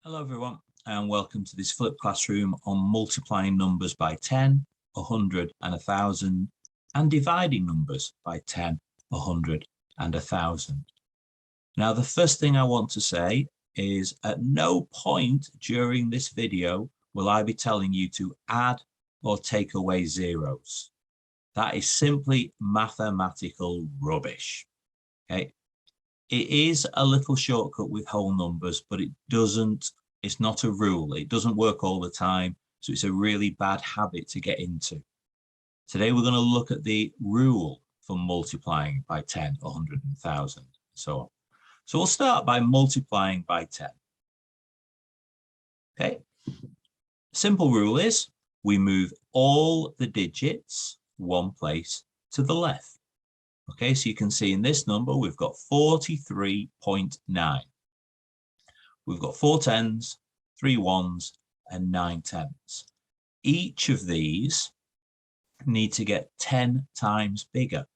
Hello everyone and welcome to this flipped classroom on multiplying numbers by 10, 100 and 1000 and dividing numbers by 10, 100 and 1000. Now the first thing I want to say is at no point during this video will I be telling you to add or take away zeros. That is simply mathematical rubbish. Okay. It is a little shortcut with whole numbers, but it's not a rule. It doesn't work all the time. So it's a really bad habit to get into. Today, we're going to look at the rule for multiplying by 10, 100, and 1000, and so on. So we'll start by multiplying by 10. Okay. Simple rule is we move all the digits one place to the left. Okay, so you can see in this number, we've got 43.9. We've got 4 tens, 3 ones, and 9 tens. Each of these need to get 10 times bigger.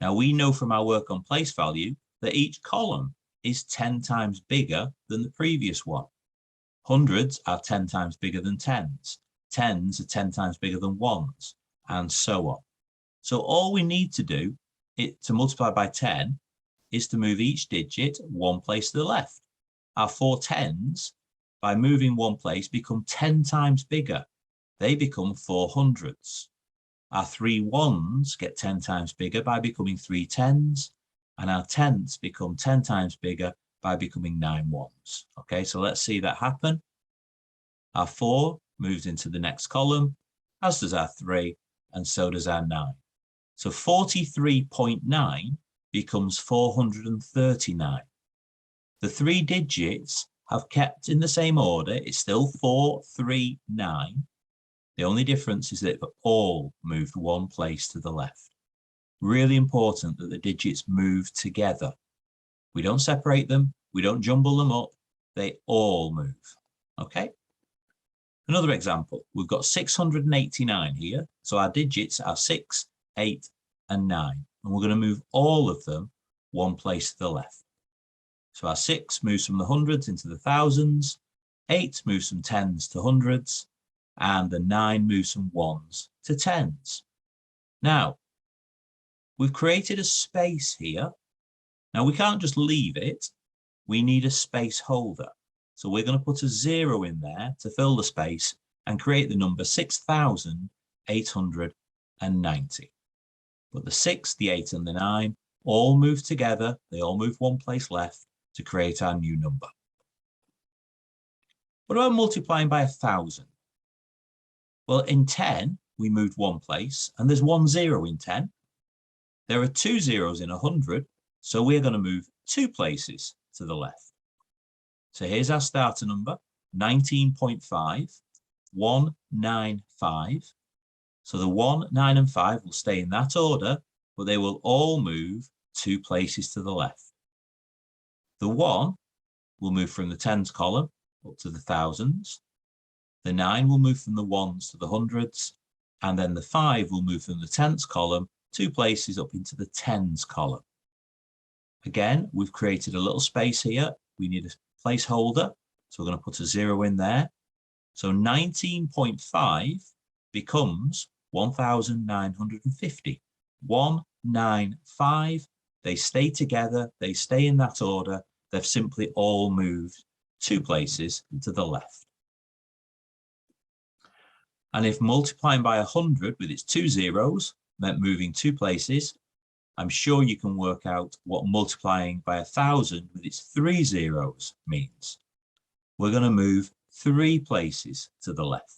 Now, we know from our work on place value that each column is 10 times bigger than the previous one. Hundreds are 10 times bigger than tens. Tens are 10 times bigger than ones, and so on. So all we need to do to multiply by 10 is to move each digit one place to the left. Our 4 tens, by moving one place, become 10 times bigger. They become 4 hundreds. Our 3 ones get 10 times bigger by becoming 3 tens, and our tenths become 10 times bigger by becoming 9 ones. Okay, so let's see that happen. Our 4 moves into the next column, as does our 3, and so does our 9. So 43.9 becomes 439. The 3 digits have kept in the same order. It's still 439. The only difference is that they've all moved one place to the left. Really important that the digits move together. We don't separate them. We don't jumble them up. They all move. Okay. Another example, we've got 689 here. So our digits are 6, 8, and 9. And we're going to move all of them one place to the left. So our 6 moves from the hundreds into the thousands, 8 moves from tens to hundreds, and the 9 moves from ones to tens. Now, we've created a space here. Now, we can't just leave it. We need a space holder. So we're going to put a 0 in there to fill the space and create the number 6,890. But the 6, the 8, and the 9 all move together. They all move one place left to create our new number. What about multiplying by 1,000? Well, in 10, we moved one place, and there's 1 0 in 10. There are 2 zeros in 100, so we're going to move 2 places to the left. So here's our starter number, 19.5, 195. So the 1, 9, and 5 will stay in that order, but they will all move 2 places to the left. The 1 will move from the tens column up to the thousands. The 9 will move from the ones to the hundreds. And then the 5 will move from the tens column 2 places up into the tens column. Again, we've created a little space here. We need a placeholder. So we're going to put a 0 in there. So 19.5 becomes 1,950. 195. They stay together. They stay in that order. They've simply all moved 2 places to the left. And if multiplying by 100 with its 2 zeros meant moving 2 places, I'm sure you can work out what multiplying by 1,000 with its 3 zeros means. We're going to move 3 places to the left.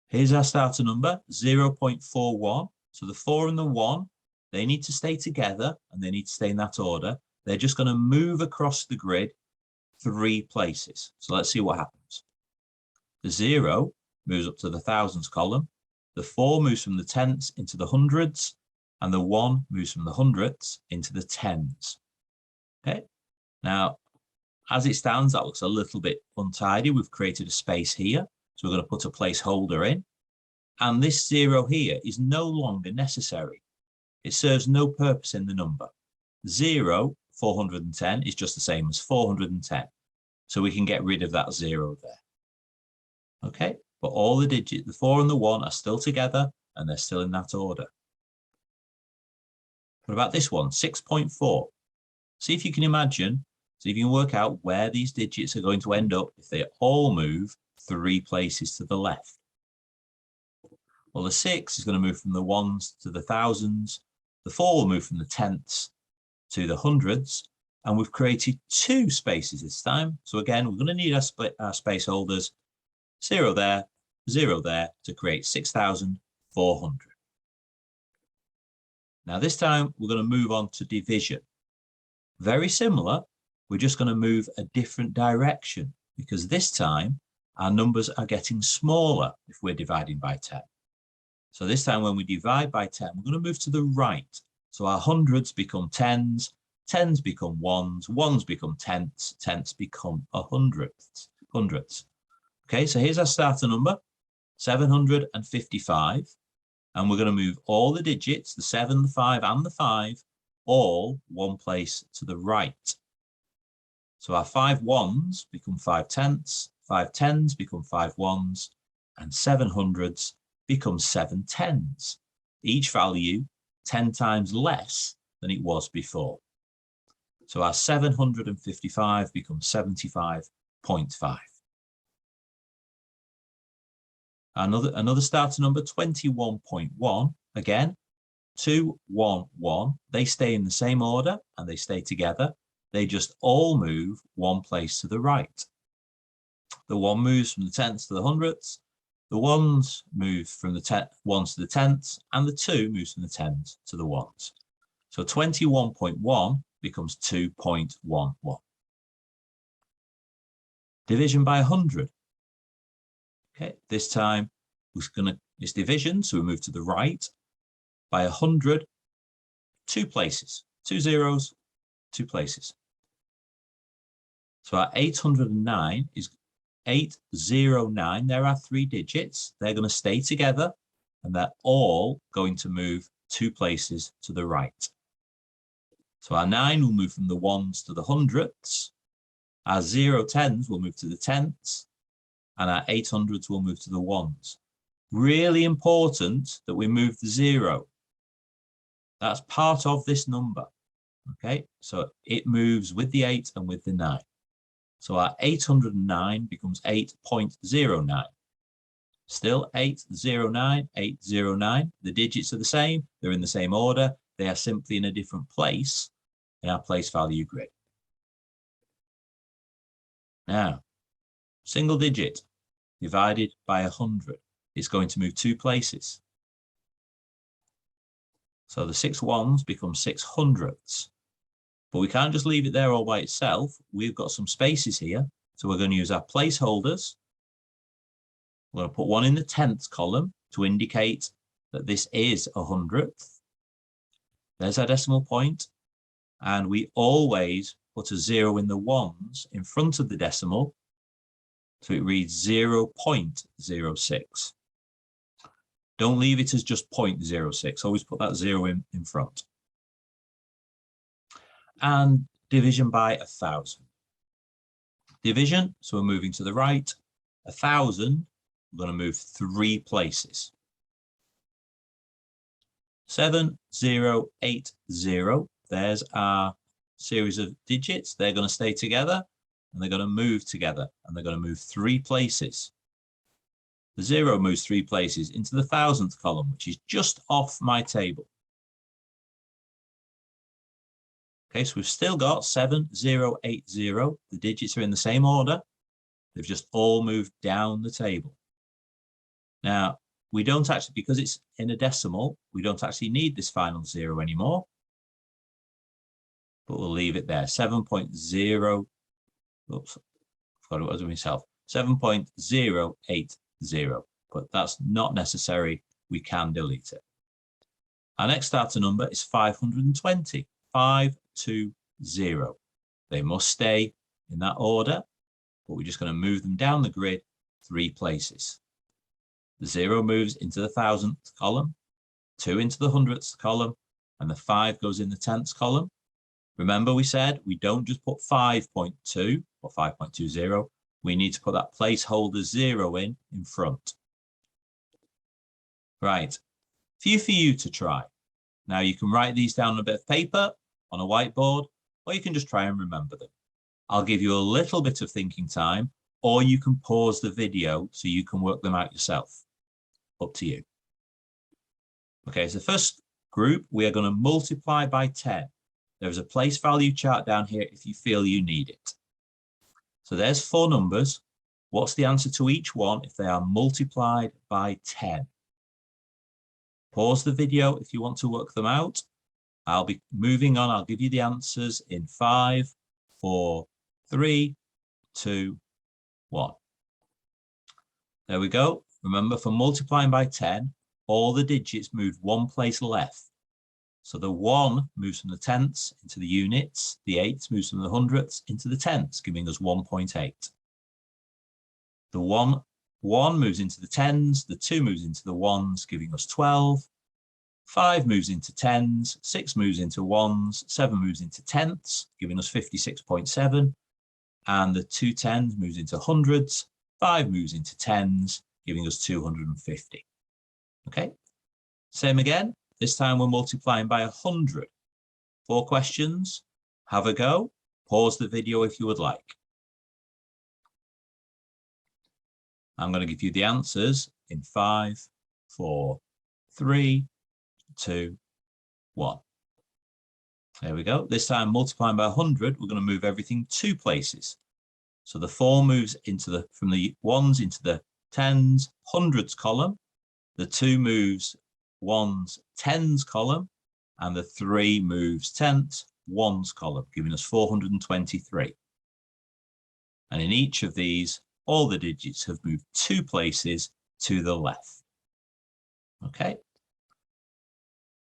Here's our starter number, 0.41. So the 4 and the 1, they need to stay together and they need to stay in that order. They're just going to move across the grid 3 places. So let's see what happens. The 0 moves up to the thousands column. The 4 moves from the tenths into the hundreds. And the 1 moves from the hundredths into the tens. Okay. Now, as it stands, that looks a little bit untidy. We've created a space here. So we're going to put a placeholder in. And this 0 here is no longer necessary. It serves no purpose in the number. 0, 410 is just the same as 410. So we can get rid of that 0 there. Okay, but all the digits, the 4 and the 1 are still together and they're still in that order. What about this one, 6.4? See if you can imagine, see if you can work out where these digits are going to end up if they all move 3 places to the left. Well, the 6 is going to move from the ones to the thousands. The 4 will move from the tenths to the hundreds. And we've created 2 spaces this time. So again, we're going to need our space holders, 0 there, 0 there, to create 6,400. Now this time we're going to move on to division. Very similar, we're just going to move a different direction because this time our numbers are getting smaller if we're dividing by 10. So this time when we divide by 10, we're going to move to the right. So our hundreds become tens, tens become ones, ones become tenths, tenths become hundredths. Okay, so here's our starter number, 755. And we're going to move all the digits, the 7, the 5, and the 5, all one place to the right. So our 5 ones become 5 tenths, 5 tens become 5 ones, and 7 hundreds become 7 tens. Each value 10 times less than it was before. So our 755 becomes 75.5. Another starter number, 21.1. Again, 2, 1, 1. They stay in the same order and they stay together. They just all move one place to the right. The 1 moves from the tenths to the hundredths. The 1s move from the ones to the tenths, and the 2 moves from the tens to the ones. So 21.1 becomes 2.11. Division by 100. Okay, this time it's division, so we move to the right. By 100, 2 places, 2 zeros, 2 places. So our 809 is 809. There are 3 digits. They're going to stay together, and they're all going to move 2 places to the right. So our 9 will move from the ones to the hundredths. Our 010s will move to the tenths, and our 800s will move to the ones. Really important that we move the 0. That's part of this number. Okay, so it moves with the 8 and with the 9. So our 809 becomes 8.09. Still 809, 809. The digits are the same. They're in the same order. They are simply in a different place in our place value grid. Now, single digit divided by 100 is going to move 2 places. So the 6 ones become 6 hundredths. But we can't just leave it there all by itself. We've got some spaces here. So we're going to use our placeholders. We're going to put 1 in the tenths column to indicate that this is a hundredth. There's our decimal point. And we always put a 0 in the ones in front of the decimal. So it reads 0.06. Don't leave it as just 0.06. Always put that 0 in front. And division by 1,000. Division, so we're moving to the right. 1,000, we're going to move 3 places. 7080, there's our series of digits. They're going to stay together and they're going to move together and they're going to move 3 places. The 0 moves 3 places into the 1,000th column, which is just off my table. Okay, so we've still got 7080. The digits are in the same order. They've just all moved down the table. Now, we don't actually, because it's in a decimal, we don't actually need this final 0 anymore. But we'll leave it there. 7.0. Oops, forgot what it was myself. 7.080. But that's not necessary. We can delete it. Our next starter number is 520. 520. They must stay in that order, but we're just going to move them down the grid 3 places. The 0 moves into the 1,000th column, 2 into the 100th column, and the 5 goes in the 10th column. Remember we said we don't just put 5.2, or 5.20, we need to put that placeholder 0 in front. Right, few for you to try. Now you can write these down on a bit of paper, on a whiteboard, or you can just try and remember them. I'll give you a little bit of thinking time, or you can pause the video so you can work them out yourself. Up to you. Okay, so the first group, we are going to multiply by 10. There's a place value chart down here if you feel you need it. So there's 4 numbers. What's the answer to each one if they are multiplied by 10? Pause the video if you want to work them out. I'll be moving on. I'll give you the answers in 5, 4, 3, 2, 1. There we go. Remember, for multiplying by 10, all the digits move one place left. So the 1 moves from the tenths into the units, the 8 moves from the hundredths into the tenths, giving us 1.8. The 1 moves into the tens, the 2 moves into the ones, giving us 12. 5 moves into tens, 6 moves into ones, 7 moves into tenths, giving us 56.7. And the 2 tens moves into hundreds, 5 moves into tens, giving us 250. Okay, same again. This time we're multiplying by 100. 4 questions. Have a go. Pause the video if you would like. I'm going to give you the answers in 5, 4, 3, 2, 1. There we go. This time multiplying by 100, we're going to move everything 2 places. So the 4 moves into from the ones into the tens, hundreds column. The 2 moves ones, tens column, and the 3 moves tenths, ones column, giving us 423. And in each of these, all the digits have moved 2 places to the left. Okay.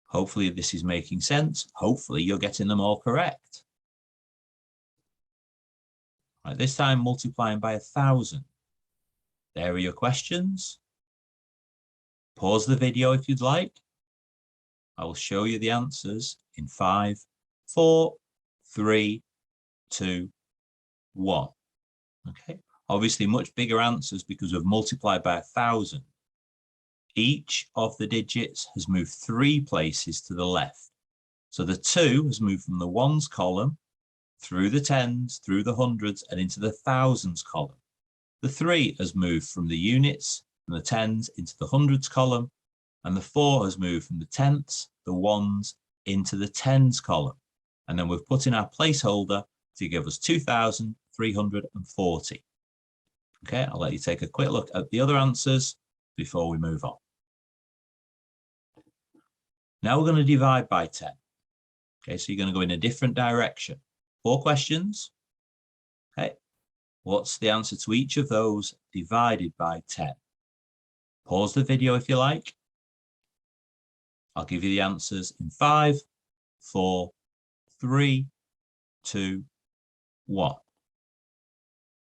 Hopefully this is making sense. Hopefully you're getting them all correct. Right, this time multiplying by 1,000. There are your questions. Pause the video if you'd like. I will show you the answers in 5, 4, 3, 2, 1. Okay. Obviously much bigger answers because we've multiplied by 1,000. Each of the digits has moved 3 places to the left. So the 2 has moved from the ones column through the tens, through the hundreds, and into the thousands column. The 3 has moved from the units, from the tens, into the hundreds column, and the 4 has moved from the tenths, the ones, into the tens column. And then we've put in our placeholder to give us 2,340. Okay, I'll let you take a quick look at the other answers before we move on. Now we're going to divide by 10. Okay, so you're going to go in a different direction. 4 questions. Okay, what's the answer to each of those divided by 10? Pause the video if you like. I'll give you the answers in 5, 4, 3, 2, 1.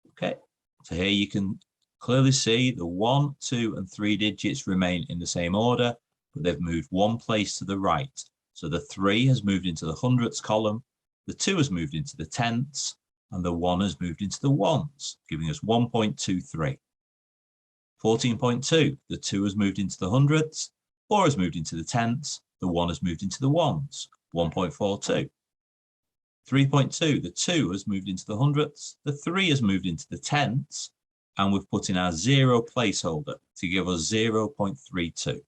Okay, so here you can clearly see the 1, 2, and 3 digits remain in the same order, but they've moved 1 place to the right. So the 3 has moved into the hundredths column, the 2 has moved into the tenths, and the 1 has moved into the ones, giving us 1.23. 14.2, the 2 has moved into the hundredths, 4 has moved into the tenths, the 1 has moved into the ones, 1.42. 3.2, the 2 has moved into the hundredths, the 3 has moved into the tenths, and we've put in our 0 placeholder to give us 0.32.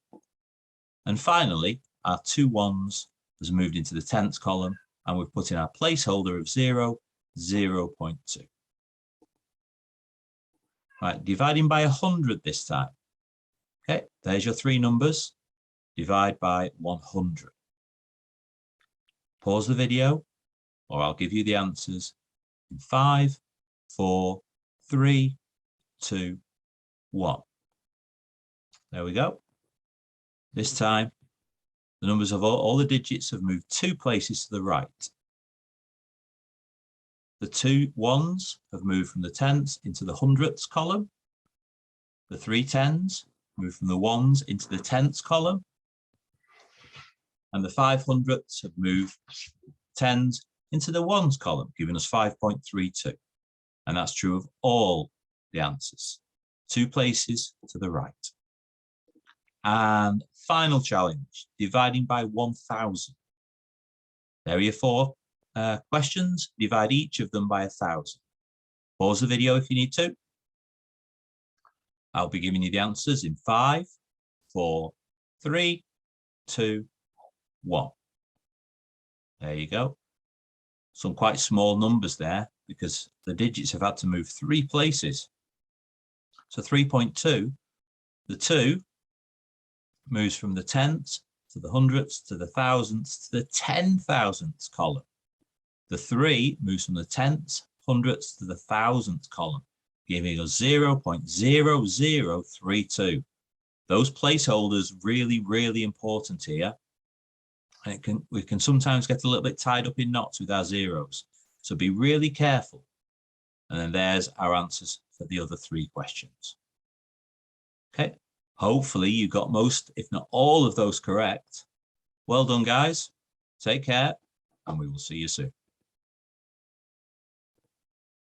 And finally, our 2 ones has moved into the tenths column, and we've put in our placeholder of 0, 0.2. Right, dividing by 100 this time. Okay, there's your 3 numbers. Divide by 100. Pause the video, or I'll give you the answers in 5, 4, 3, 2, 1. There we go. This time, the numbers of all the digits have moved 2 places to the right. The 2 ones have moved from the tenths into the hundredths column. The 3 tens moved from the ones into the tenths column. And the 5 hundredths have moved tens into the ones column, giving us 5.32. And that's true of all the answers. 2 places to the right. And final challenge, dividing by 1,000. There are your 4 questions. Divide each of them by 1,000. Pause the video if you need to. I'll be giving you the answers in 5, 4, 3, 2, 1. There you go. Some quite small numbers there because the digits have had to move 3 places. So 3.2, the 2 moves from the tenths to the hundredths to the thousandths to the 10,000ths column. The 3 moves from the tenths, hundredths to the thousandth column, giving us 0.0032. Those placeholders really, really important here. And we can sometimes get a little bit tied up in knots with our zeros. So be really careful. And then there's our answers for the other 3 questions. Okay. Hopefully you got most, if not all of those correct. Well done, guys. Take care, and we will see you soon.